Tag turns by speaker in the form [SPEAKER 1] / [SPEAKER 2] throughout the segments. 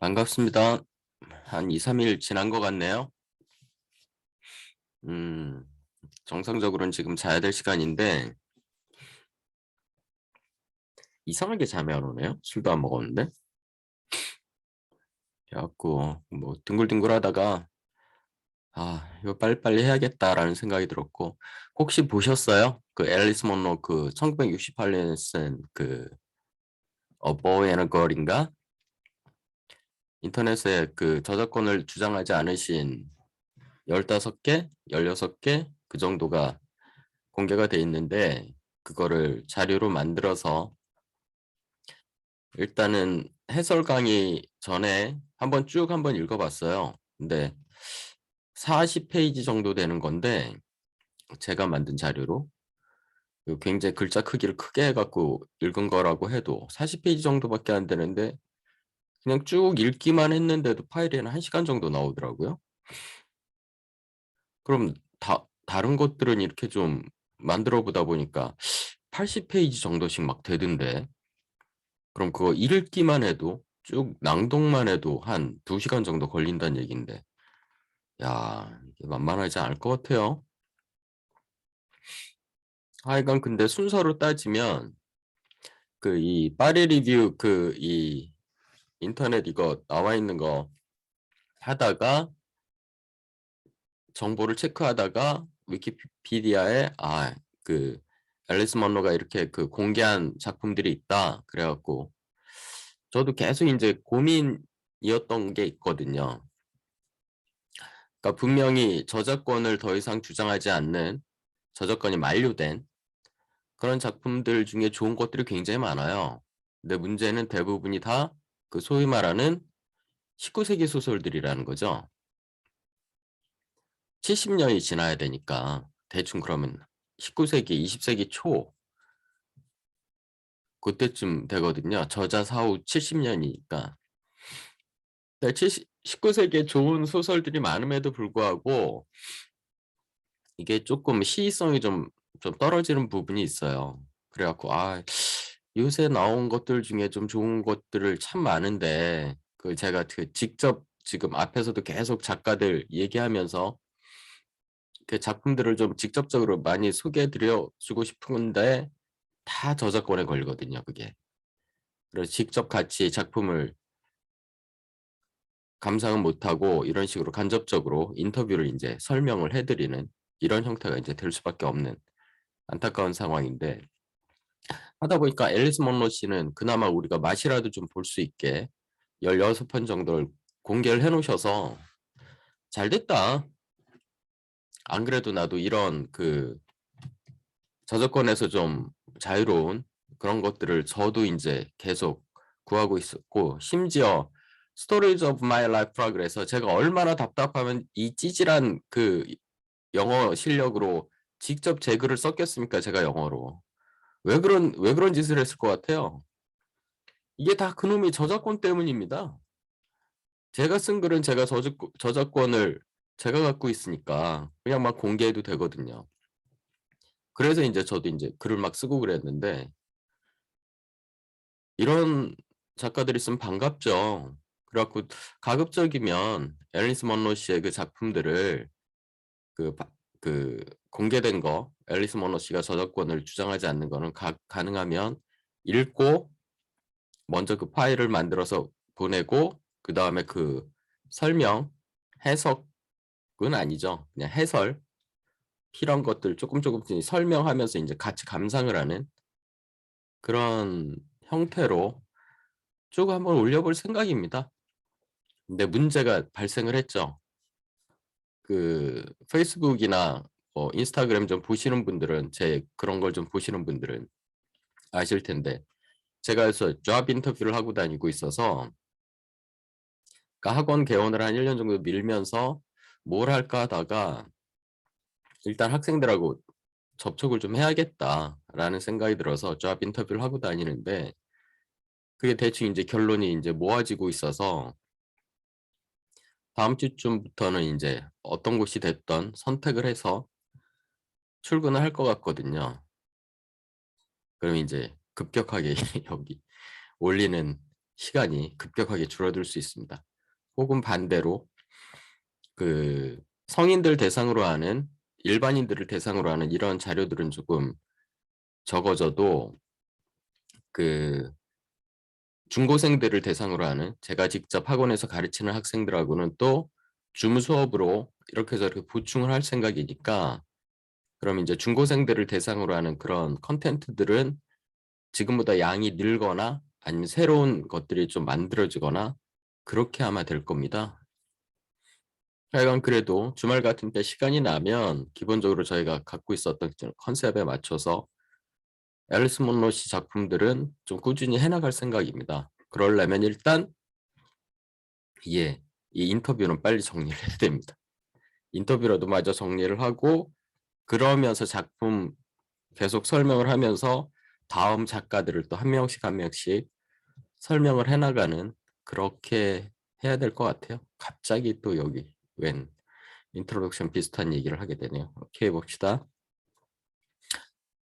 [SPEAKER 1] 반갑습니다. 한 2, 3일 지난 것 같네요. 음, 정상적으로는 지금 자야 될 시간인데, 이상하게 잠이 안 오네요. 술도 안 먹었는데. 그래갖고, 뭐, 뒹굴뒹굴 하다가, 이거 빨리빨리 해야겠다라는 생각이 들었고, 혹시 보셨어요? 그 앨리스 먼로 그 1968년에 쓴 그, A Boy and a Girl인가? 인터넷에 그 저작권을 주장하지 않으신 15개, 16개 그 정도가 공개가 돼 있는데 그거를 자료로 만들어서 일단은 해설 강의 전에 한번 읽어봤어요. 근데 40페이지 정도 되는 건데 제가 만든 자료로 굉장히 글자 크기를 크게 해갖고 읽은 거라고 해도 40페이지 정도밖에 안 되는데 그냥 쭉 읽기만 했는데도 파일이 한 1시간 정도 나오더라고요. 그럼 다른 것들은 이렇게 좀 만들어 보다 보니까 80페이지 정도씩 막 되던데 그럼 그거 읽기만 해도 쭉 낭독만 해도 한 2시간 정도 걸린다는 얘기인데 야 이게 만만하지 않을 것 같아요. 하여간 근데 순서로 따지면 그 이 파리 리뷰 그 이 인터넷 이거 나와 있는 거 하다가 정보를 체크하다가 위키피디아에 그 앨리스 먼로가 이렇게 그 공개한 작품들이 있다 그래갖고 저도 계속 이제 고민이었던 게 있거든요. 그러니까 분명히 저작권을 더 이상 주장하지 않는 저작권이 만료된 그런 작품들 중에 좋은 것들이 굉장히 많아요. 근데 문제는 대부분이 다 그 소위 말하는 19세기 소설들이라는 거죠. 70년이 지나야 되니까 대충 그러면 19세기, 20세기 초 그때쯤 되거든요. 저자 사후 70년이니까. 19세기에 좋은 소설들이 많음에도 불구하고 이게 조금 시의성이 좀 떨어지는 부분이 있어요. 그래갖고 요새 나온 것들 중에 좀 좋은 것들을 참 많은데 그 제가 그 직접 지금 앞에서도 계속 작가들 얘기하면서 그 작품들을 좀 직접적으로 많이 소개해드려 주고 싶은데 다 저작권에 걸거든요, 그게. 그래서 직접 같이 작품을 감상은 못하고 이런 식으로 간접적으로 인터뷰를 이제 설명을 해드리는 이런 형태가 이제 될 수밖에 없는 안타까운 상황인데 하다 보니까 앨리스 먼로 씨는 그나마 우리가 맛이라도 좀 볼 수 있게 16편 정도를 공개를 해놓으셔서 잘 됐다. 안 그래도 나도 이런 그 저작권에서 좀 자유로운 그런 것들을 저도 이제 계속 구하고 있었고 심지어 Stories of My Life라 그래서 제가 얼마나 답답하면 이 찌질한 그 영어 실력으로 직접 제 글을 썼겠습니까? 제가 영어로. 왜 그런 짓을 했을 것 같아요? 이게 다 그놈의 저작권 때문입니다. 제가 쓴 글은 제가 저작권을 제가 갖고 있으니까 그냥 막 공개해도 되거든요. 그래서 이제 저도 이제 글을 막 쓰고 그랬는데 이런 작가들이 있으면 반갑죠. 그래갖고 가급적이면 앨리스 먼로 씨의 그 작품들을 그, 그 공개된 거 앨리스 먼로 씨가 저작권을 주장하지 않는 거는 가능하면 읽고 먼저 그 파일을 만들어서 보내고 그 다음에 그 설명, 해석은 아니죠. 그냥 해설, 필요한 것들 조금씩 설명하면서 이제 같이 감상을 하는 그런 형태로 쭉 한번 올려볼 생각입니다. 근데 문제가 발생을 했죠. 그 페이스북이나 인스타그램 좀 보시는 분들은 제 그런 걸 좀 보시는 분들은 아실 텐데 제가 그래서 잡 인터뷰를 하고 다니고 있어서 그러니까 학원 개원을 한 1년 정도 밀면서 뭘 할까 하다가 일단 학생들하고 접촉을 좀 해야겠다라는 생각이 들어서 잡 인터뷰를 하고 다니는데 그게 대충 이제 결론이 이제 모아지고 있어서 다음 주쯤부터는 이제 어떤 곳이 됐던 선택을 해서 출근을 할 것 같거든요. 그럼 이제 급격하게 여기 올리는 시간이 급격하게 줄어들 수 있습니다. 혹은 반대로 그 성인들 대상으로 하는 일반인들을 대상으로 하는 이런 자료들은 조금 적어져도 그 중고생들을 대상으로 하는 제가 직접 학원에서 가르치는 학생들하고는 또 줌 수업으로 이렇게 저렇게 보충을 할 생각이니까 그럼 이제 중고생들을 대상으로 하는 그런 컨텐츠들은 지금보다 양이 늘거나 아니면 새로운 것들이 좀 만들어지거나 그렇게 아마 될 겁니다. 하여간 그래도 주말 같은 때 시간이 나면 기본적으로 저희가 갖고 있었던 컨셉에 맞춰서 앨리스 문로 씨 작품들은 좀 꾸준히 해나갈 생각입니다. 그러려면 일단 이 인터뷰는 빨리 정리를 해야 됩니다. 인터뷰라도 마저 정리를 하고 그러면서 작품 계속 설명을 하면서 다음 작가들을 또 한 명씩 한 명씩 설명을 해나가는 그렇게 해야 될 것 같아요. 갑자기 또 여기 웬 인트로덕션 비슷한 얘기를 하게 되네요. 오케이 봅시다.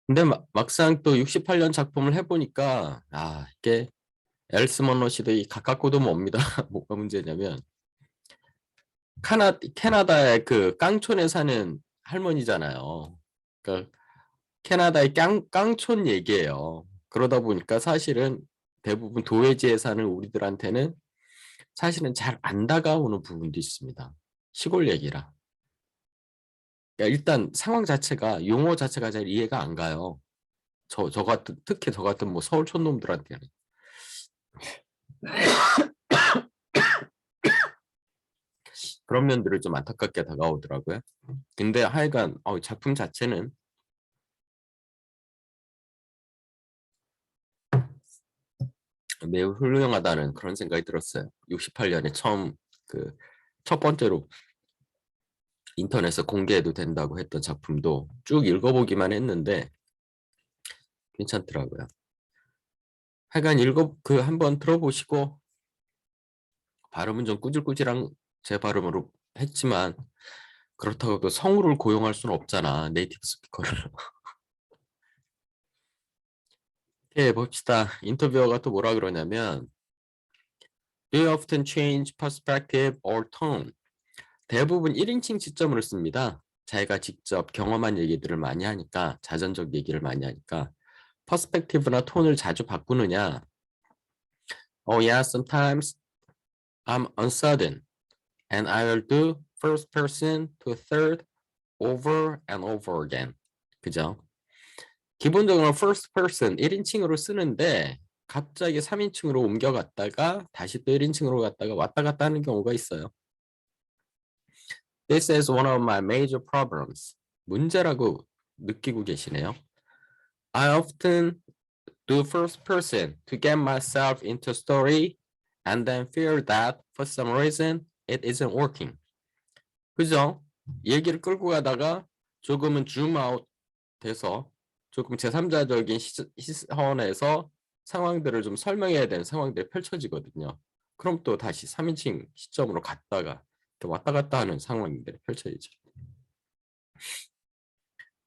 [SPEAKER 1] 근데 막상 또 68년 작품을 해보니까 이게 앨리스 먼로 씨도 이 가깝고도 멉니다. 뭐가 문제냐면 캐나다의 그 깡촌에 사는 할머니잖아요. 그러니까 캐나다의 깡촌 얘기예요. 그러다 보니까 사실은 대부분 도회지에 사는 우리들한테는 사실은 잘 안 다가오는 부분도 있습니다. 시골 얘기라. 그러니까 일단 상황 자체가 용어 자체가 잘 이해가 안 가요. 저 같은 특히 저 같은 뭐 서울 촌놈들한테는. 그런 면들을 좀 안타깝게 다가오더라고요. 근데 하여간 작품 자체는 매우 훌륭하다는 그런 생각이 들었어요. 68년에 처음 그 첫 번째로 인터넷에 공개해도 된다고 했던 작품도 쭉 읽어보기만 했는데 괜찮더라고요. 하여간 한번 들어보시고 발음은 좀 꾸질꾸질한 제 발음으로 했지만 그렇다고 또 성우를 고용할 수는 없잖아. 네이티브 스피커를. 예, 봅시다. 인터뷰어가 또 뭐라 그러냐면 Do you often change perspective or tone? 대부분 1인칭 시점으로 씁니다. 자기가 직접 경험한 얘기들을 많이 하니까 자전적 얘기를 많이 하니까 퍼스펙티브나 톤을 자주 바꾸느냐? Oh yeah, sometimes I'm uncertain and I will do first person to third over and over again. 그죠? 기본적으로 first person 1인칭으로 쓰는데 갑자기 3인칭으로 옮겨갔다가 다시 또 1인칭으로 갔다가 왔다 갔다 하는 경우가 있어요. This is one of my major problems. 문제라고 느끼고 계시네요. I often do first person to get myself into a story and then fear that for some reason it isn't working. 그죠? 얘기를 끌고 가다가 조금은 줌 아웃 돼서 조금 제3자적인 시선에서 상황들을 좀 설명해야 되는 상황들이 펼쳐지거든요. 그럼 또 다시 3인칭 시점으로 갔다가 왔다 갔다 하는 상황들이 펼쳐지죠.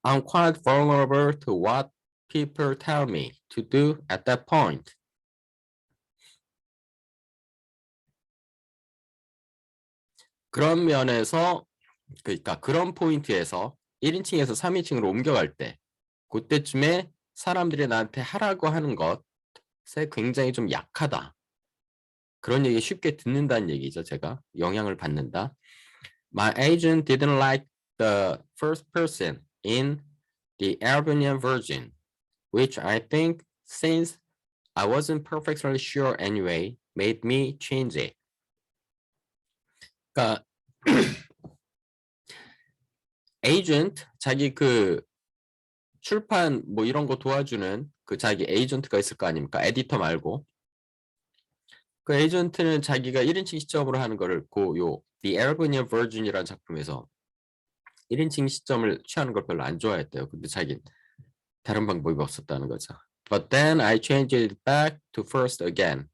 [SPEAKER 1] I'm quite vulnerable to what people tell me to do at that point. 그런 면에서 그러니까 그런 포인트에서 1인칭에서 3인칭으로 옮겨갈 때 그때쯤에 사람들이 나한테 하라고 하는 것에 굉장히 좀 약하다. 그런 얘기 쉽게 듣는다는 얘기죠. 제가 영향을 받는다. My agent didn't like the first person in the Albanian version, which I think, since I wasn't perfectly sure anyway, made me change it. 그러니까 에이전트 자기 그 출판 뭐 이런 거 도와주는 그 자기 에이전트가 있을 거 아닙니까? 에디터 말고. 그 에이전트는 자기가 1인칭 시점으로 하는 거를 The Albanian Virgin이라는 작품에서 1인칭 시점을 취하는 걸 별로 안 좋아했대요. 근데 자기 다른 방법이 없었다는 거죠. But then I changed it back to first again.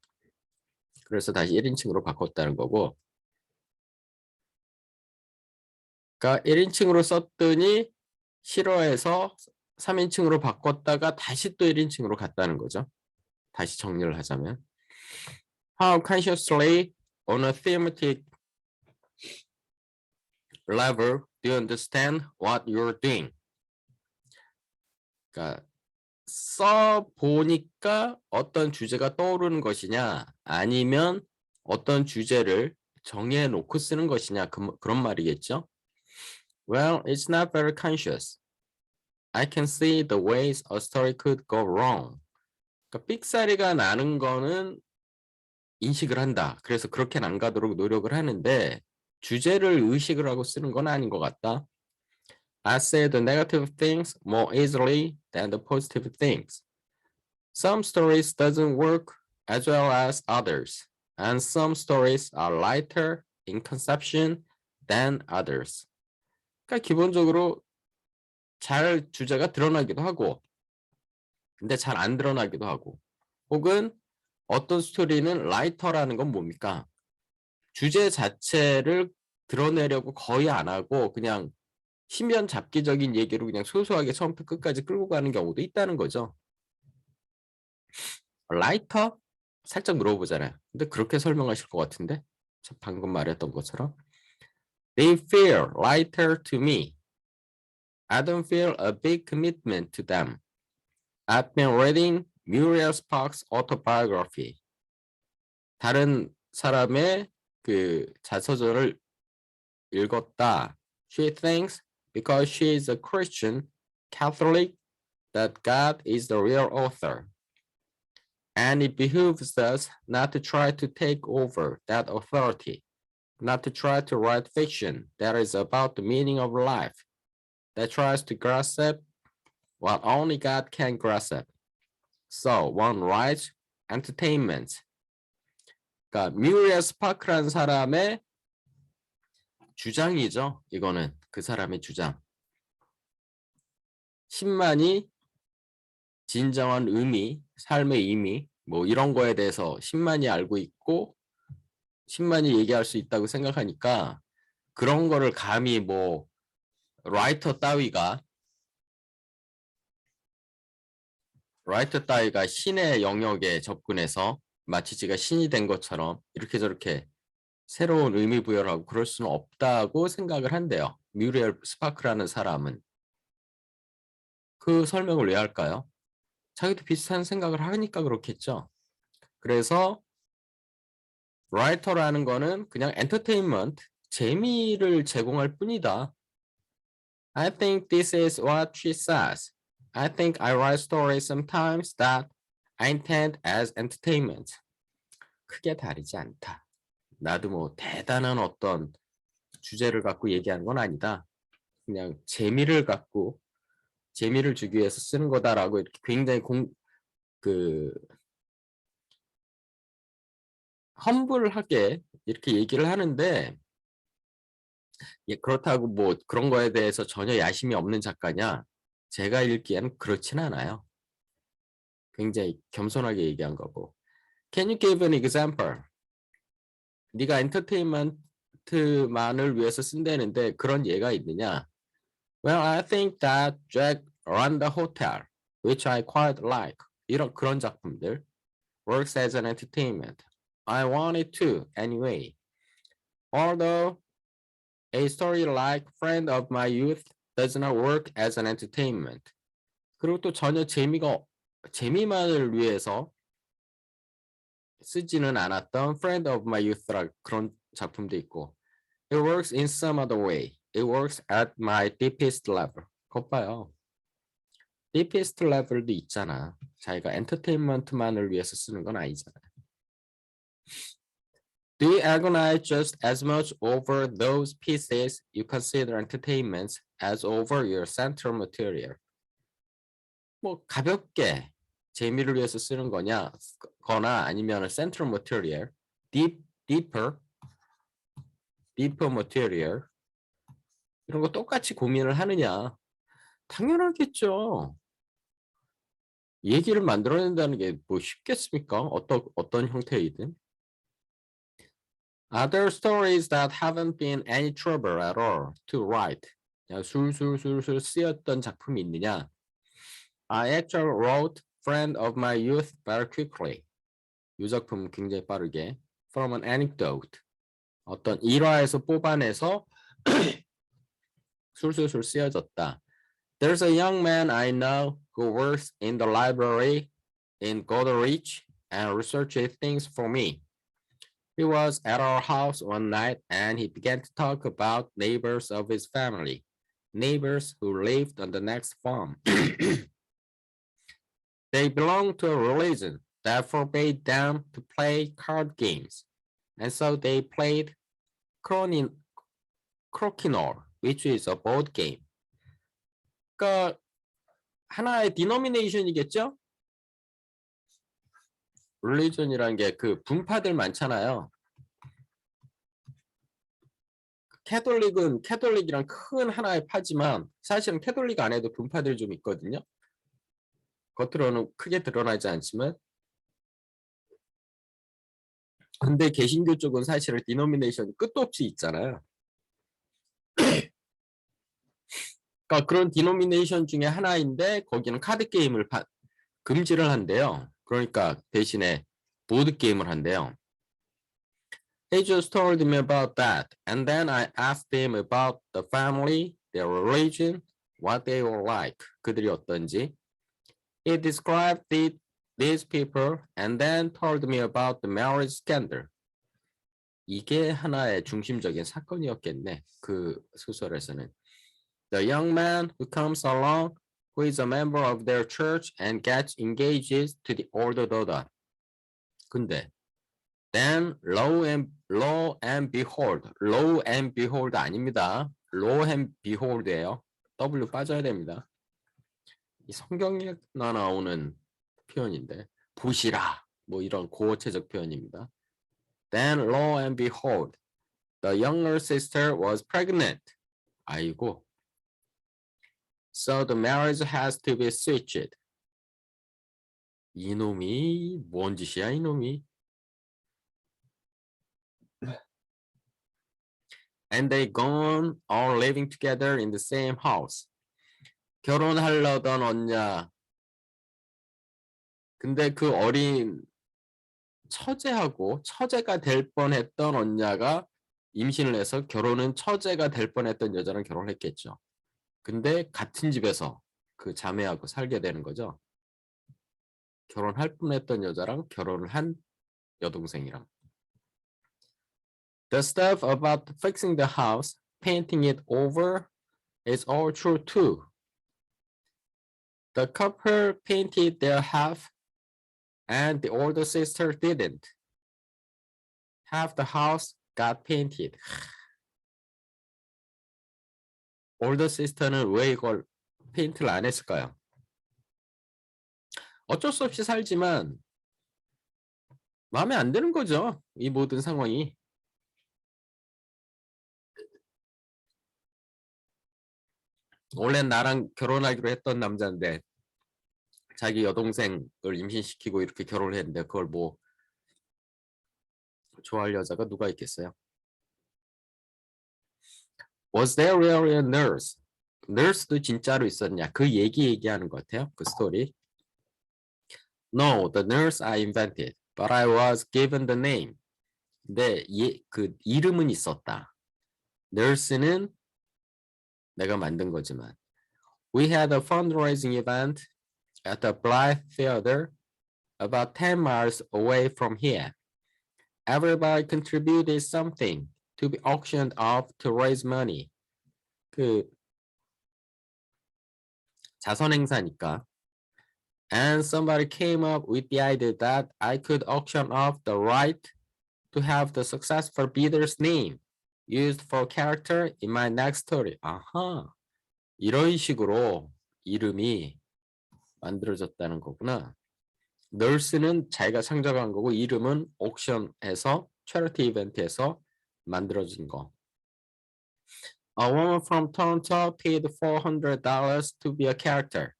[SPEAKER 1] 그래서 다시 1인칭으로 바꿨다는 거고. 그러니까 1인칭으로 썼더니 싫어해서 3인칭으로 바꿨다가 다시 또 1인칭으로 갔다는 거죠. 다시 정리를 하자면. How consciously on a thematic level do you understand what you're doing? 그러니까 써 보니까 어떤 주제가 떠오르는 것이냐 아니면 어떤 주제를 정해 놓고 쓰는 것이냐 그런 말이겠죠. Well, it's not very conscious. I can see the ways a story could go wrong. 그러니까 삑사리가 나는 거는 인식을 한다. 그래서 그렇게는 안 가도록 노력을 하는데 주제를 의식을 하고 쓰는 건 아닌 것 같다. I say the negative things more easily than the positive things. Some stories doesn't work as well as others, and some stories are lighter in conception than others. 그러니까 기본적으로 잘 주제가 드러나기도 하고, 근데 잘 안 드러나기도 하고, 혹은 어떤 스토리는 라이터라는 건 뭡니까? 주제 자체를 드러내려고 거의 안 하고 그냥 심연 잡기적인 얘기로 그냥 소소하게 처음부터 끝까지 끌고 가는 경우도 있다는 거죠. 라이터? 살짝 물어보잖아요. 근데 그렇게 설명하실 것 같은데? 방금 말했던 것처럼. They feel lighter to me. I don't feel a big commitment to them. I've been reading Muriel Sparks' autobiography. 다른 사람의 그 자서전을 읽었다. She thinks because she is a Christian Catholic that God is the real author. And it behooves us not to try to take over that authority, not to try to write fiction that is about the meaning of life, that tries to grasp what only God can grasp. So one writes entertainment. 그러니까 뮤리엘 스파크라는 사람의 주장이죠. 이거는 그 사람의 주장. 신만이 진정한 의미, 삶의 의미, 뭐 이런 거에 대해서 신만이 알고 있고 신만이 얘기할 수 있다고 생각하니까 그런 거를 감히 뭐 라이터 따위가 신의 영역에 접근해서 마치 지가 신이 된 것처럼 이렇게 저렇게 새로운 의미 부여를 하고 그럴 수는 없다고 생각을 한대요. 뮤리엘 스파크라는 사람은. 그 설명을 왜 할까요? 자기도 비슷한 생각을 하니까 그렇겠죠. 그래서 라이터라는 거는 그냥 엔터테인먼트, 재미를 제공할 뿐이다. I think this is what she says. I think I write stories sometimes that I intend as entertainment. 크게 다르지 않다. 나도 뭐 대단한 어떤 주제를 갖고 얘기하는 건 아니다. 그냥 재미를 갖고 재미를 주기 위해서 쓰는 거다라고 이렇게 굉장히 험블하게 이렇게 얘기를 하는데 그렇다고 뭐 그런 거에 대해서 전혀 야심이 없는 작가냐? 제가 읽기에는 그렇진 않아요. 굉장히 겸손하게 얘기한 거고. Can you give an example? 네가 엔터테인먼트만을 위해서 쓴다는데 그런 예가 있느냐? Well, I think that Jack ran the hotel, which I quite like. 그런 작품들. Works as an entertainment. I wanted to, anyway. Although a story like Friend of My Youth does not work as an entertainment. 그리고 또 전혀 재미만을 위해서 쓰지는 않았던 Friend of My Youth라 그런 작품도 있고 It works in some other way. It works at my deepest level. 그것 봐요. deepest level도 있잖아. 자기가 엔터테인먼트만을 위해서 쓰는 건 아니잖아. Do you agonize just as much over those pieces you consider entertainments as over your central material? 뭐 가볍게 재미를 위해서 쓰는 거나 아니면 central material, deeper material 이런 거 똑같이 고민을 하느냐? 당연하겠죠. 얘기를 만들어낸다는 게 뭐 쉽겠습니까? 어떤 형태이든. Other stories that haven't been any trouble at all to write. 그냥 술술술술 쓰였던 작품이 있느냐? I actually wrote Friend of My Youth very quickly. 이 작품 굉장히 빠르게. From an anecdote. 어떤 일화에서 뽑아내서 술술술 쓰여졌다. There's a young man I know who works in the library in Goderich and researches things for me. He was at our house one night and he began to talk about neighbors of his family, neighbors who lived on the next farm. They belonged to a religion that forbade them to play card games, and so they played Crokinole, which is a board game. 그러니까 하나의 denomination이겠죠? religion이라는 게 그 분파들 많잖아요. 캐톨릭은 캐톨릭이랑 큰 하나의 파지만 사실은 캐톨릭 안에도 분파들이 좀 있거든요. 겉으로는 크게 드러나지 않지만 근데 개신교 쪽은 사실은 디노미네이션이 끝도 없이 있잖아요. 그러니까 그런 디노미네이션 중에 하나인데 거기는 카드 게임을 금지를 한대요. 그러니까 대신에 보드 게임을 한대요. He just told me about that, and then I asked him about the family, their religion, what they were like. 그들이 어떤지. He described these people, and then told me about the marriage scandal. 이게 하나의 중심적인 사건이었겠네. 그 소설에서는. The young man who comes along, who is a member of their church and gets engaged to the older daughter. 근데 then lo and behold 아닙니다. lo and behold예요. W 빠져야 됩니다. 이 성경에 나오는 표현인데 보시라 뭐 이런 고어체적 표현입니다. Then lo and behold, the younger sister was pregnant. 아이고. So the marriage has to be switched. 이놈이 뭔 짓이야 이놈이. And they gone all living together in the same house. 결혼하려던 언냐. 근데 그 어린 처제하고 처제가 될 뻔했던 언냐가 임신을 해서 결혼은 처제가 될 뻔했던 여자랑 결혼했겠죠. 근데 같은 집에서 그 자매하고 살게 되는 거죠. 결혼할 뻔했던 여자랑 결혼을 한 여동생이랑. The stuff about fixing the house, painting it over is all true too. The couple painted their half and the older sister didn't. Half the house got painted. older sister는 왜 이걸 페인트를 안 했을까요? 어쩔 수 없이 살지만 마음에 안 드는 거죠. 이 모든 상황이. 원래 나랑 결혼하기로 했던 남자인데 자기 여동생을 임신시키고 이렇게 결혼을 했는데 그걸 뭐 좋아할 여자가 누가 있겠어요? Was there really a nurse? nurse도 진짜로 있었냐? 그 얘기하는 것 같아요. 그 스토리. No, the nurse I invented, but I was given the name. 근데 그 이름은 있었다. nurse는 내가 만든 거지만. We had a fundraising event at the Blythe Theater about 10 miles away from here. Everybody contributed something to be auctioned off to raise money. 그 자선 행사니까. And somebody came up with the idea that I could auction off the right to have the successful bidder's name used for character in my next story. 아하, 이런 식으로 이름이 만들어졌다는 거구나. nurse는 자기가 창작한 거고 이름은 옥션에서 charity 이벤트에서 만들어진 거. A woman from Toronto paid $400 to be a character.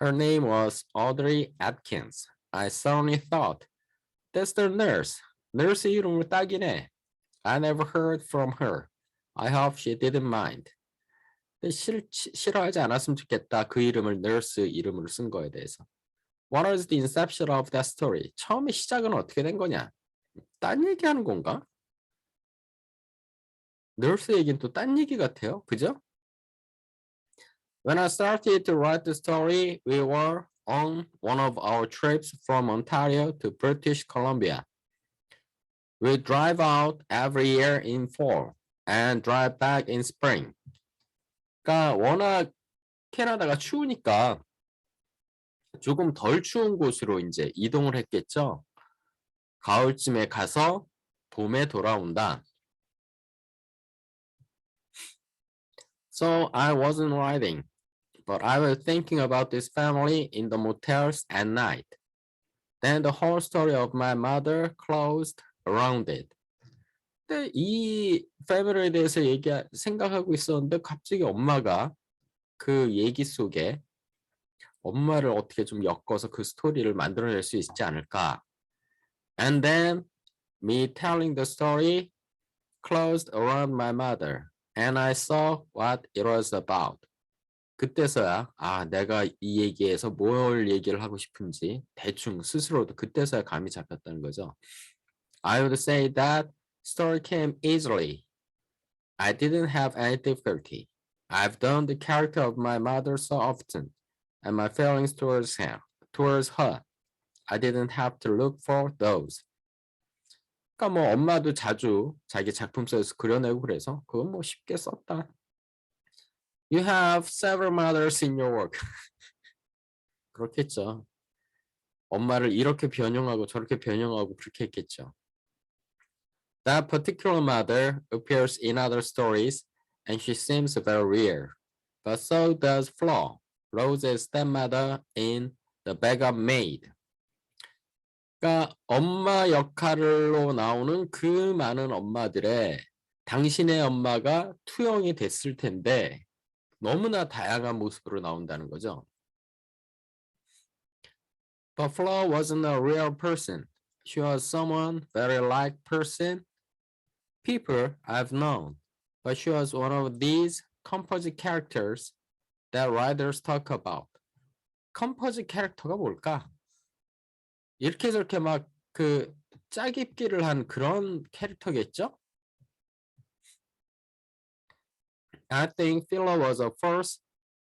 [SPEAKER 1] Her name was Audrey Atkins. I suddenly thought, that's the nurse. nurse 이름을 딱이네. I never heard from her. I hope she didn't mind. 싫어하지 않았으면 좋겠다. 그 이름을 nurse 이름으로 쓴 거에 대해서. What was the inception of that story? 처음에 시작은 어떻게 된 거냐? 딴 얘기하는 건가? 널스 얘기는 또 딴 얘기 같아요. 그죠? When I started to write the story, we were on one of our trips from Ontario to British Columbia. We drive out every year in fall and drive back in spring. 그러니까 워낙 캐나다가 추우니까 조금 덜 추운 곳으로 이제 이동을 했겠죠. 가을쯤에 가서 봄에 돌아온다. So I wasn't writing, but I was thinking about this family in the motels at night. Then the whole story of my mother closed around it. 근데 이 패밀리에 대해서 생각하고 있었는데 갑자기 엄마가 그 얘기 속에 엄마를 어떻게 좀 엮어서 그 스토리를 만들어낼 수 있지 않을까. And then me telling the story closed around my mother and I saw what it was about. 그때서야 내가 이 얘기에서 뭘 얘기를 하고 싶은지 대충 스스로도 그때서야 감이 잡혔다는 거죠. I would say that story came easily. I didn't have any difficulty. I've done the character of my mother so often, and my feelings towards her. I didn't have to look for those. 그러니까 뭐 엄마도 자주 자기 작품 속에서 그려내고 그래서 그건 뭐 쉽게 썼다. You have several mothers in your work. 그렇겠죠. 엄마를 이렇게 변형하고 저렇게 변형하고 그렇게 했겠죠. That particular mother appears in other stories and she seems very rare. But so does Flo, Rose's stepmother in The Backup Maid. 그러니까 엄마 역할로 나오는 그 많은 엄마들의 당신의 엄마가 투영이 됐을 텐데 너무나 다양한 모습으로 나온다는 거죠. But Flo wasn't a real person. She was someone very like people I've known. But she was one of these composite characters that writers talk about. composite 캐릭터가 뭘까? 이렇게 저렇게 막 그 짜깁기를 한 그런 캐릭터겠죠? I think Philo was a first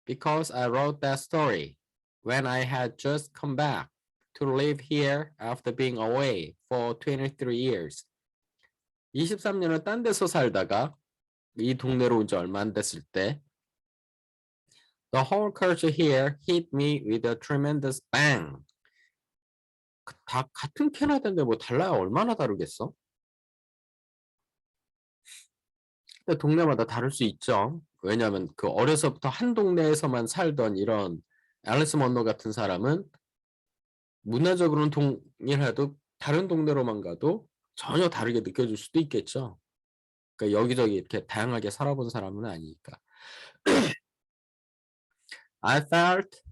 [SPEAKER 1] because I wrote that story when I had just come back to live here after being away for 23 years. 23년을 딴 데서 살다가 이 동네로 온 지 얼마 안 됐을 때 The whole culture here hit me with a tremendous bang. 다 같은 캐나다인데 뭐 달라야 얼마나 다르겠어? 근데 동네마다 다를 수 있죠. 왜냐하면 그 어려서부터 한 동네에서만 살던 이런 앨리스 먼로 같은 사람은 문화적으로는 동일해도 다른 동네로만 가도 전혀 다르게 느껴질 수도 있겠죠. 그러니까 여기저기 이렇게 다양하게 살아본 사람은 아니니까. I felt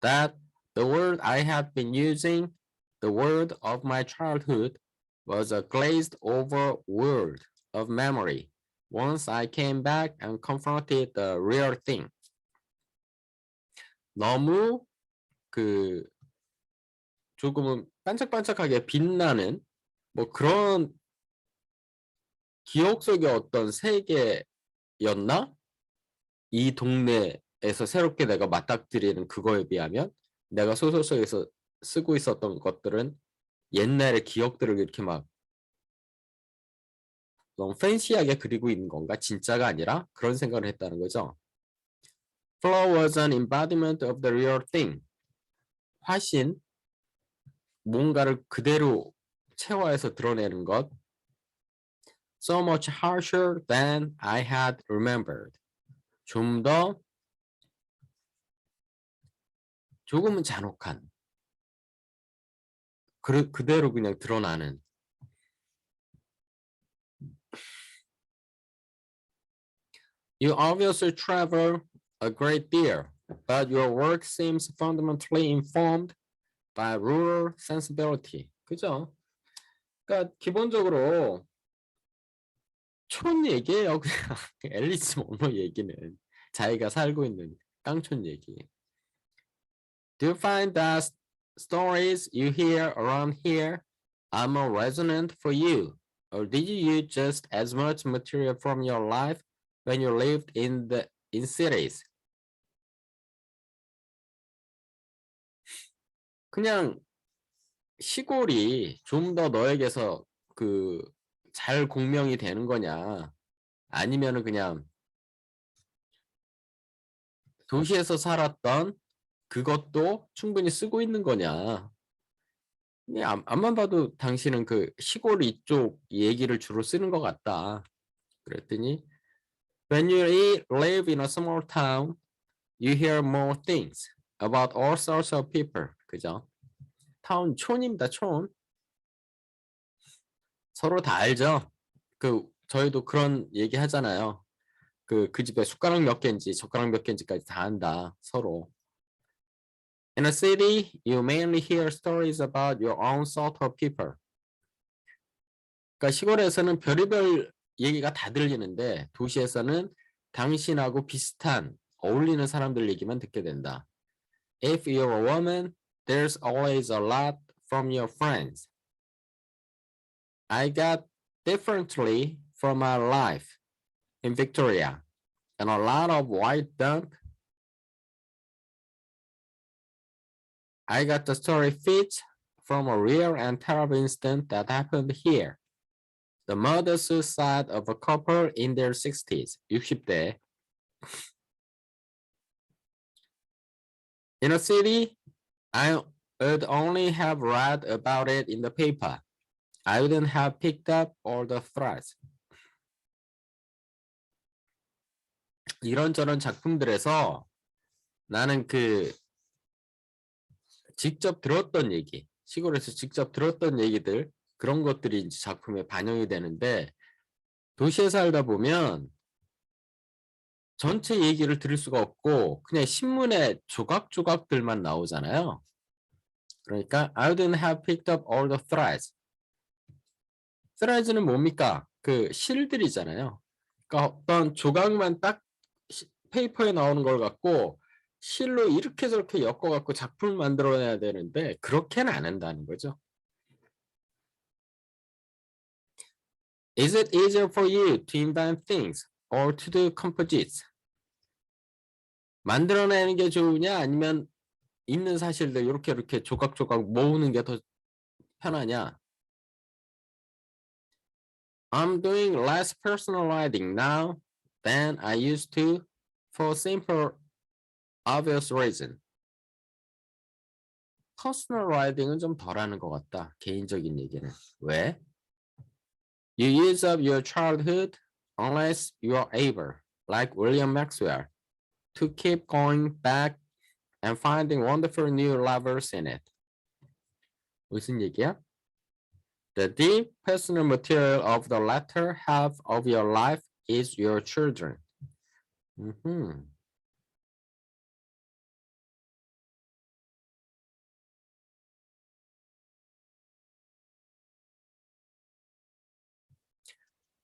[SPEAKER 1] that the word I had been using, the word of my childhood, was a glazed over word of memory. Once I came back and confronted the real thing. 너무 그 조금은 반짝반짝하게 빛나는 뭐 그런 기억 속의 어떤 세계였나? 이 동네에서 새롭게 내가 맞닥뜨리는 그거에 비하면 내가 소설 속에서 쓰고 있었던 것들은 옛날의 기억들을 이렇게 막 너무 팬시하게 그리고 있는 건가? 진짜가 아니라 그런 생각을 했다는 거죠. Flo was an embodiment of the real thing. 화신, 뭔가를 그대로 체화해서 드러내는 것. So much harsher than I had remembered. 좀 더 조금은 잔혹한. 그대로 그냥 드러나는. You obviously travel a great deal, but your work seems fundamentally informed by rural sensibility. 그죠? 그러니까 기본적으로 촌 얘기예요. 그냥 앨리스 먼로 얘기는 자기가 살고 있는 깡촌 얘기. Do you find that stories you hear around here are more resonant for you? Or did you use just as much material from your life when you lived in cities? 그냥 시골이 좀 더 너에게서 그 잘 공명이 되는 거냐? 아니면은 그냥 도시에서 살았던 그것도 충분히 쓰고 있는 거냐? 앞만 봐도 당신은 그 시골 이쪽 얘기를 주로 쓰는 것 같다. 그랬더니 When you live in a small town, you hear more things about all sorts of people. 그죠? 타운 촌입니다. 촌. 서로 다 알죠? 저희도 그런 얘기 하잖아요. 그 집에 숟가락 몇 개인지 젓가락 몇 개인지까지 다 안다. 서로. In a city, you mainly hear stories about your own sort of people. 그러니까 시골에서는 별의별 얘기가 다 들리는데 도시에서는 당신하고 비슷한 어울리는 사람들 얘기만 듣게 된다. If you're a woman, there's always a lot from your friends. I got differently from my life in Victoria and a lot of white dump. I got the story fits from a real and terrible incident that happened here. The murder suicide of a couple in their 60s. 60대. In a city, I would only have read about it in the paper. I wouldn't have picked up all the threads. 이런저런 작품들에서 나는 직접 들었던 얘기, 시골에서 직접 들었던 얘기들, 그런 것들이 이제 작품에 반영이 되는데 도시에 살다 보면 전체 얘기를 들을 수가 없고 그냥 신문에 조각조각들만 나오잖아요. 그러니까 I wouldn't have picked up all the threads. threads는 뭡니까? 그 실들이잖아요. 그러니까 어떤 조각만 딱 페이퍼에 나오는 걸 갖고 실로 이렇게 저렇게 엮어갖고 작품을 만들어내야 되는데 그렇게는 안 한다는 거죠. Is it easier for you to invent things or to do composites? 만들어내는 게 좋으냐 아니면 있는 사실들 이렇게 조각조각 모으는 게 더 편하냐? I'm doing less personal writing now than I used to for simple obvious reason. 퍼스널 라이딩은 좀 덜하는 것 같다. 개인적인 얘기는. 왜? You use up your childhood unless you are able, like William Maxwell, to keep going back and finding wonderful new lovers in it. 무슨 얘기야? The deep personal material of the latter half of your life is your children.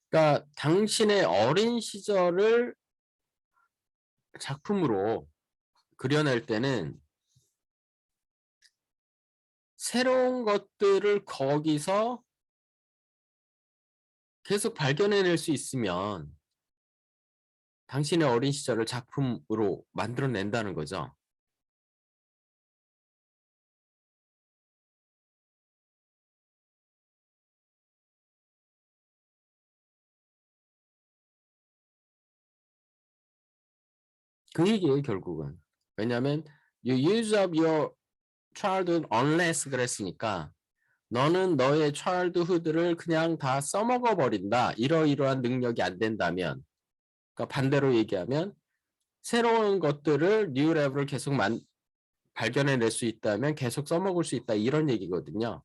[SPEAKER 1] 그러니까 당신의 어린 시절을 작품으로 그려낼 때는 새로운 것들을 거기서 계속 발견해낼 수 있으면 당신의 어린 시절을 작품으로 만들어낸다는 거죠. 그 얘기예요, 결국은. 왜냐하면 you use up your childhood unless 그랬으니까 너는 너의 childhood를 그냥 다 써먹어 버린다. 이러이러한 능력이 안 된다면 그러니까 반대로 얘기하면 새로운 것들을 new level을 계속 발견해낼 수 있다면 계속 써먹을 수 있다. 이런 얘기거든요.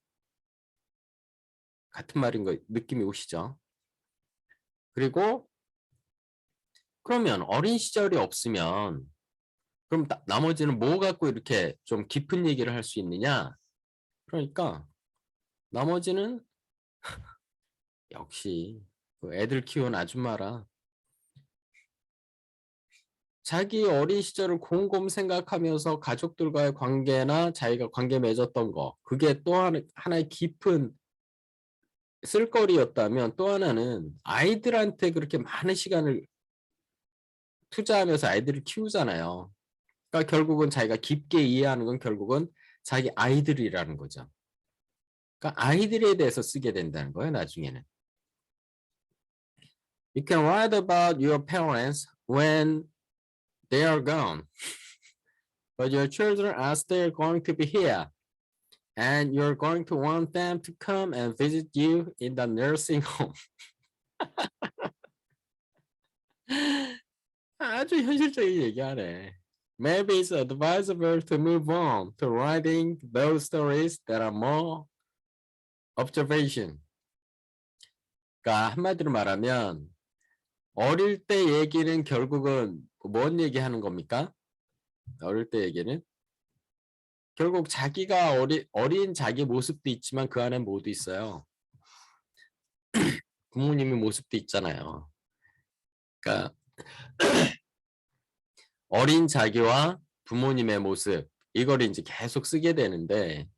[SPEAKER 1] 같은 말인 거 느낌이 오시죠? 그리고 그러면 어린 시절이 없으면 그럼 나머지는 뭐 갖고 이렇게 좀 깊은 얘기를 할 수 있느냐? 그러니까 나머지는 역시 애들 키운 아줌마라 자기 어린 시절을 곰곰 생각하면서 가족들과의 관계나 자기가 관계 맺었던 거, 그게 또 하나의 깊은 쓸거리였다면, 또 하나는 아이들한테 그렇게 많은 시간을 투자하면서 아이들을 키우잖아요. 그러니까 결국은 자기가 깊게 이해하는 건 결국은 자기 아이들이라는 거죠. 그러니까 아이들에 대해서 쓰게 된다는 거예요, 나중에는. You can write about your parents when they are gone, but your children are still going to be here, and you're going to want them to come and visit you in the nursing home. 아주 현실적인 얘기하네. Maybe it's advisable to move on to writing those stories that are more observation. 그러니까 한마디로 말하면 어릴 때 얘기는 결국은 뭔 얘기하는 겁니까? 어릴 때 얘기는 결국 자기가 어린 자기 모습도 있지만 그 안에 뭐도 있어요. 부모님의 모습도 있잖아요. 그러니까 어린 자기와 부모님의 모습 이걸 이제 계속 쓰게 되는데,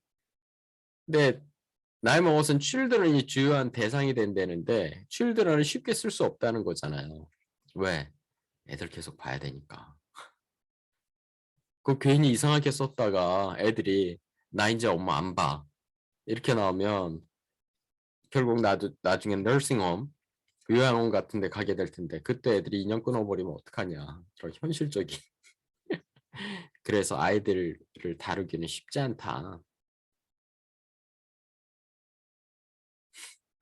[SPEAKER 1] 근데 나이 먹어서는 children이 주요한 대상이 된다는데 children을 쉽게 쓸 수 없다는 거잖아요. 왜? 애들 계속 봐야 되니까. 그 괜히 이상하게 썼다가 애들이 나 이제 엄마 안 봐. 이렇게 나오면 결국 나중에 너싱홈, 요양원 같은 데 가게 될 텐데 그때 애들이 인연 끊어버리면 어떡하냐. 그런 현실적인. 그래서 아이들을 다루기는 쉽지 않다.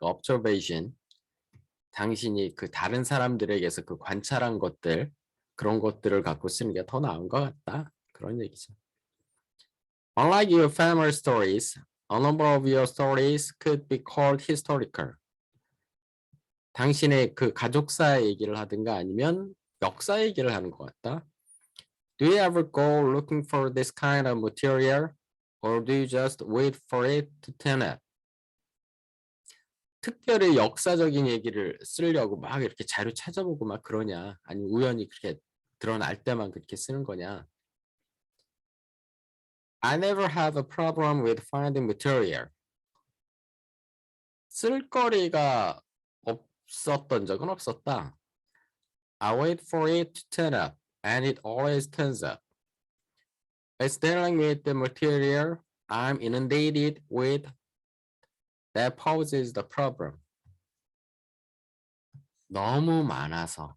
[SPEAKER 1] observation, 당신이 그 다른 사람들에게서 그 관찰한 것들, 그런 것들을 갖고 쓰는 게 더 나은 것 같다. 그런 얘기죠. Unlike your family stories, a number of your stories could be called historical. 당신의 그 가족사 얘기를 하든가 아니면 역사 얘기를 하는 것 같다. Do you ever go looking for this kind of material, or do you just wait for it to turn up? 특별히 역사적인 얘기를 쓰려고 막 이렇게 자료 찾아보고 막 그러냐? 아니면 우연히 그렇게 드러날 때만 그렇게 쓰는 거냐? I never have a problem with finding material. 쓸거리가 없었던 적은 없었다. I wait for it to turn up, and it always turns up. It's dealing with the material I'm inundated with that poses the problem. 너무 많아서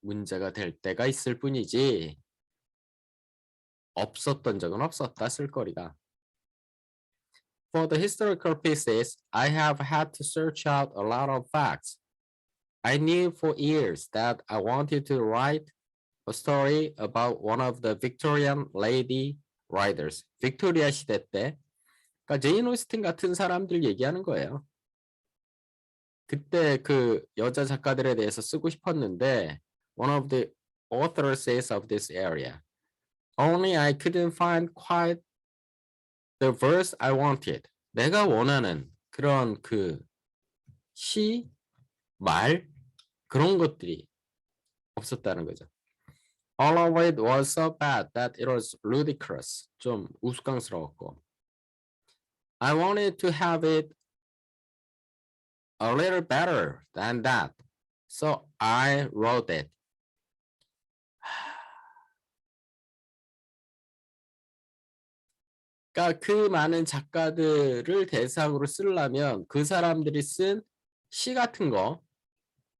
[SPEAKER 1] 문제가 될 때가 있을 뿐이지 없었던 적은 없었다, 쓸거리가. For the historical pieces, I have had to search out a lot of facts. I knew for years that I wanted to write a story about one of the Victorian lady writers. 빅토리아 시대 때, 그러니까 제인 오스틴 같은 사람들 얘기하는 거예요. 그때 그 여자 작가들에 대해서 쓰고 싶었는데, one of the authoresses of this area. Only I couldn't find quite the verse I wanted. 내가 원하는 그런 그 시, 말, 그런 것들이 없었다는 거죠. All of it was so bad that it was ludicrous. 좀 우스꽝스러웠고. I wanted to have it a little better than that. So I wrote it. 그러니까 그 많은 작가들을 대상으로 쓰려면 그 사람들이 쓴 시 같은 거,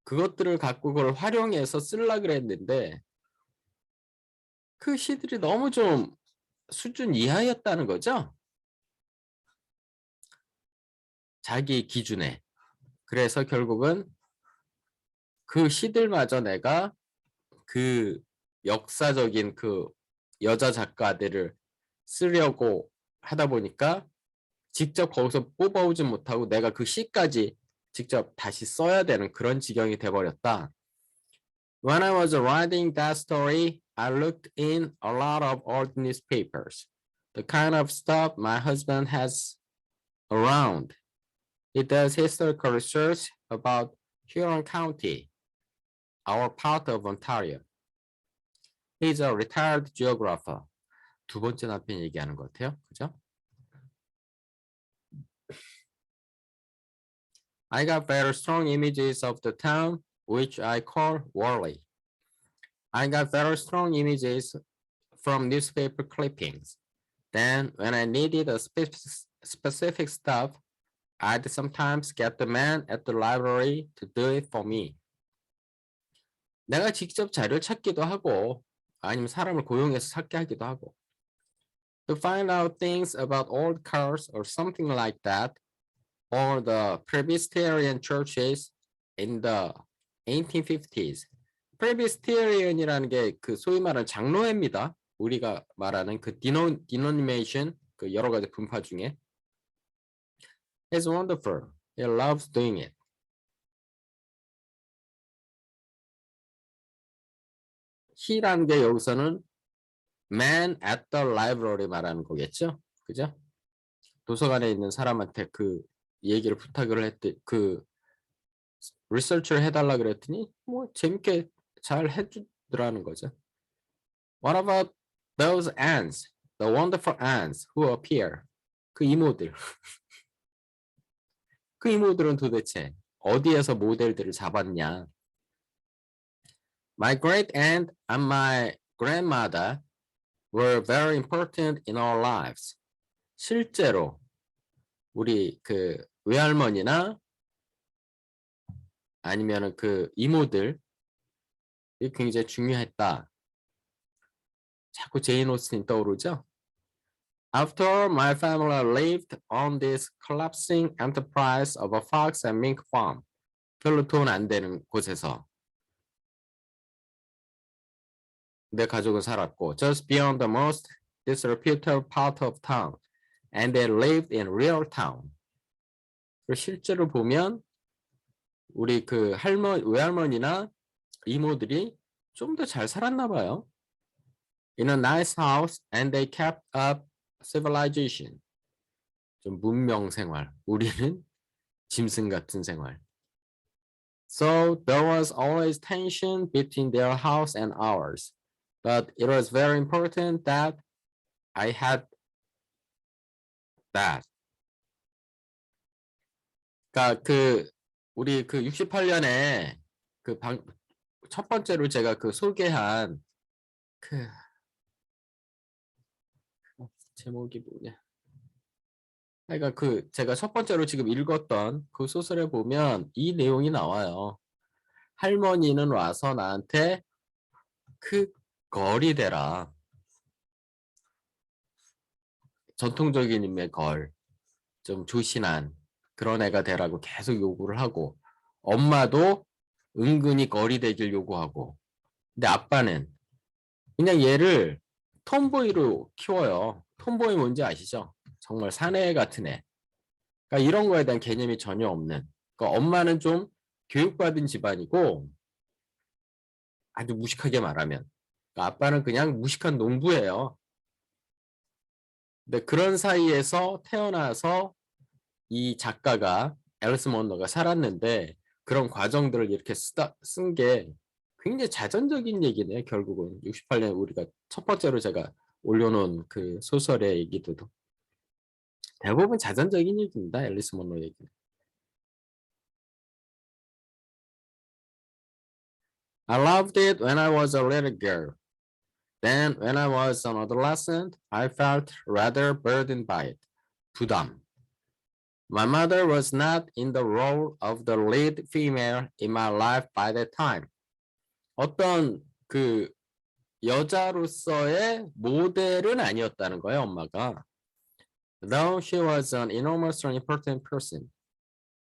[SPEAKER 1] 그것들을 갖고 그걸 활용해서 쓰려고 그랬는데 그 시들이 너무 좀 수준 이하였다는 거죠. 자기 기준에. 그래서 결국은 그 시들마저 내가 그 역사적인 그 여자 작가들을 쓰려고 하다 보니까 직접 거기서 뽑아오지 못하고 내가 그 시까지 직접 다시 써야 되는 그런 지경이 돼버렸다. When I was writing that story, I looked in a lot of old newspapers, the kind of stuff my husband has around. He does historical research about Huron County, our part of Ontario. He's a retired geographer. 두 번째 남편 얘기하는 것 같아요. 그죠? I got very strong images of the town, which I call Worley. I got very strong images from newspaper clippings. Then, when I needed a specific stuff, I'd sometimes get the man at the library to do it for me. 내가 직접 자료를 찾기도 하고, 아니면 사람을 고용해서 찾게 하기도 하고. To find out things about old cars or something like that, or the Presbyterian churches in the 1850s. Presbyterian이라는 게 그 소위 말하는 장로회입니다. 우리가 말하는 그 denomination 그 여러 가지 분파 중에. It's wonderful. He loves doing it. He라는 게 여기서는 man at the library 말하는 거겠죠? 그죠? 도서관에 있는 사람한테 그 얘기를 부탁을 했더니 그 리서치를 해달라 그랬더니 뭐 재밌게 잘 해주더라는 거죠. What about those ants, the wonderful ants who appear? 그 이모들. 그 이모들은 도대체 어디에서 모델들을 잡았냐? My great aunt and my grandmother were very important in our lives. 실제로 우리 그 외할머니나 아니면은 그 이모들이 굉장히 중요했다. 자꾸 제인 오스틴 떠오르죠? After my family lived on this collapsing enterprise of a fox and mink farm. 별로 돈 안 되는 곳에서 내 가족은 살았고, just beyond the most disreputable part of town, and they lived in real town. 실제로 보면 우리 그 외할머니나 이모들이 좀 더 잘 살았나 봐요. In a nice house, and they kept up civilization. 좀 문명 생활. 우리는 짐승 같은 생활. So there was always tension between their house and ours. But it was very important that I had that. 그러니까 그 우리 그 68년에 그 첫 번째로 제가 그 소개한 그 제목이 뭐냐? 그러니까 그 제가 첫 번째로 지금 읽었던 그 소설에 보면 이 내용이 나와요. 할머니는 와서 나한테 그 걸이 되라. 전통적인 인의 걸. 좀 조신한 그런 애가 되라고 계속 요구를 하고 엄마도 은근히 걸이 되길 요구하고 근데 아빠는 그냥 얘를 톰보이로 키워요. 톰보이 뭔지 아시죠? 정말 사내 같은 애. 그러니까 이런 거에 대한 개념이 전혀 없는. 그러니까 엄마는 좀 교육받은 집안이고 아주 무식하게 말하면 그러니까 아빠는 그냥 무식한 농부예요. 근데 그런 사이에서 태어나서 이 작가가 앨리스 먼로가 살았는데 그런 과정들을 이렇게 쓴 게 굉장히 자전적인 얘기네. 결국은 68년 우리가 첫 번째로 제가 올려놓은 그 소설의 얘기들도 대부분 자전적인 얘기입니다. 앨리스 먼로 얘기는. I loved it when I was a little girl. Then when I was an adolescent, I felt rather burdened by it. 부담. My mother was not in the role of the lead female in my life by that time. 어떤 그 여자로서의 모델은 아니었다는 거예요, 엄마가. Though she was an enormously important person,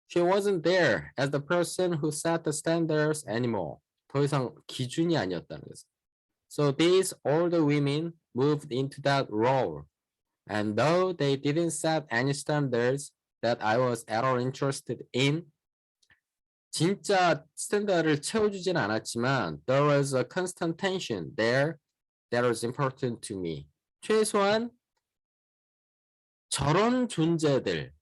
[SPEAKER 1] she wasn't there as the person who set the standards anymore. 더 이상 기준이 아니었다는 거죠. So these older women moved into that role, and though they didn't set any standards that I was at all interested in, 진짜 스탠다드를 채워주진 않았지만 there was a constant tension there that was important to me. 최소한 저런 존재들,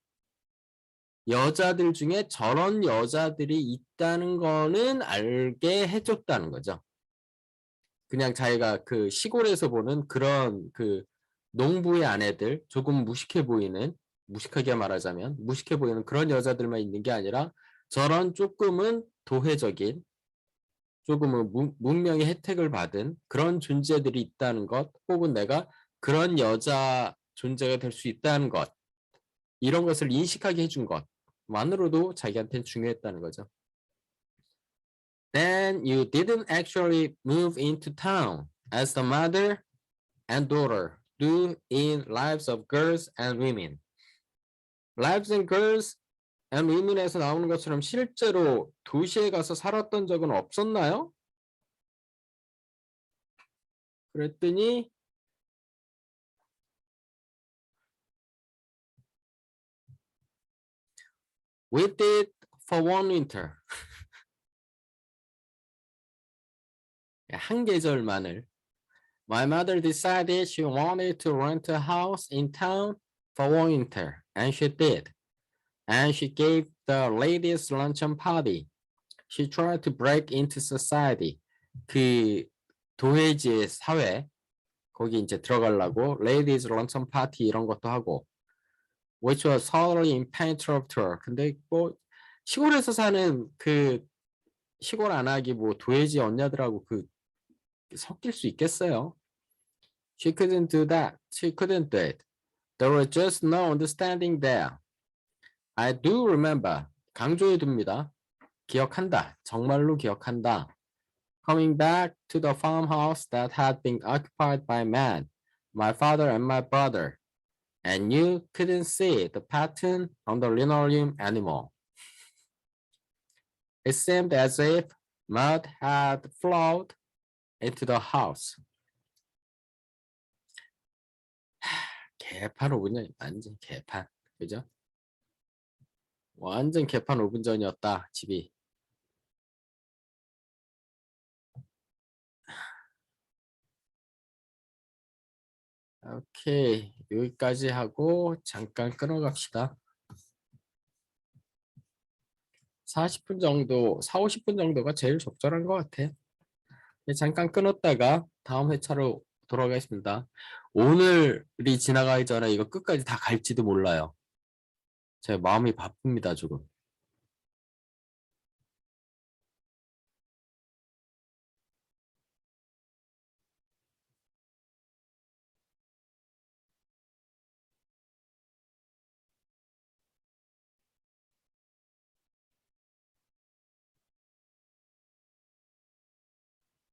[SPEAKER 1] 여자들 중에 저런 여자들이 있다는 거는 알게 해줬다는 거죠. 그냥 자기가 그 시골에서 보는 그런 그 농부의 아내들, 조금 무식해 보이는, 무식하게 말하자면 무식해 보이는 그런 여자들만 있는 게 아니라 저런 조금은 도회적인, 조금은 문명의 혜택을 받은 그런 존재들이 있다는 것, 혹은 내가 그런 여자 존재가 될 수 있다는 것, 이런 것을 인식하게 해준 것만으로도 자기한테는 중요했다는 거죠. Then you didn't actually move into town as the mother and daughter do in Lives of Girls and Women. Lives and Girls and Women에서 나오는 것처럼 실제로 도시에 가서 살았던 적은 없었나요? 그랬더니 We did for one winter. 한 계절만을. My mother decided she wanted to rent a house in town for one winter, and she did. And she gave the ladies' luncheon party. She tried to break into society. 그 도회지의 사회, 거기 이제 들어가려고 ladies' luncheon party 이런 것도 하고, which was totally impenetrable to her. 근데 뭐 시골에서 사는 그 시골 안 하기 뭐 도회지 언니들하고 그 섞일 수 있겠어요? She couldn't do that. She couldn't do it. There was just no understanding there. I do remember. 강조해 둡니다. 기억한다. 정말로 기억한다. Coming back to the farmhouse that had been occupied by men, my father and my brother, and you couldn't see the pattern on the linoleum anymore. It seemed as if mud had flowed into the house. 개판 5분 전, 완전 개판, 그죠? 완전 개판 5분 전이었다, 집이. 오케이, 여기까지 하고 잠깐 끊어갑시다. 40분 정도, 4, 50분 정도가 제일 적절한 것 같아. 잠깐 끊었다가 다음 회차로 돌아가겠습니다. 오늘이 지나가기 전에 이거 끝까지 다 갈지도 몰라요. 제 마음이 바쁩니다, 조금.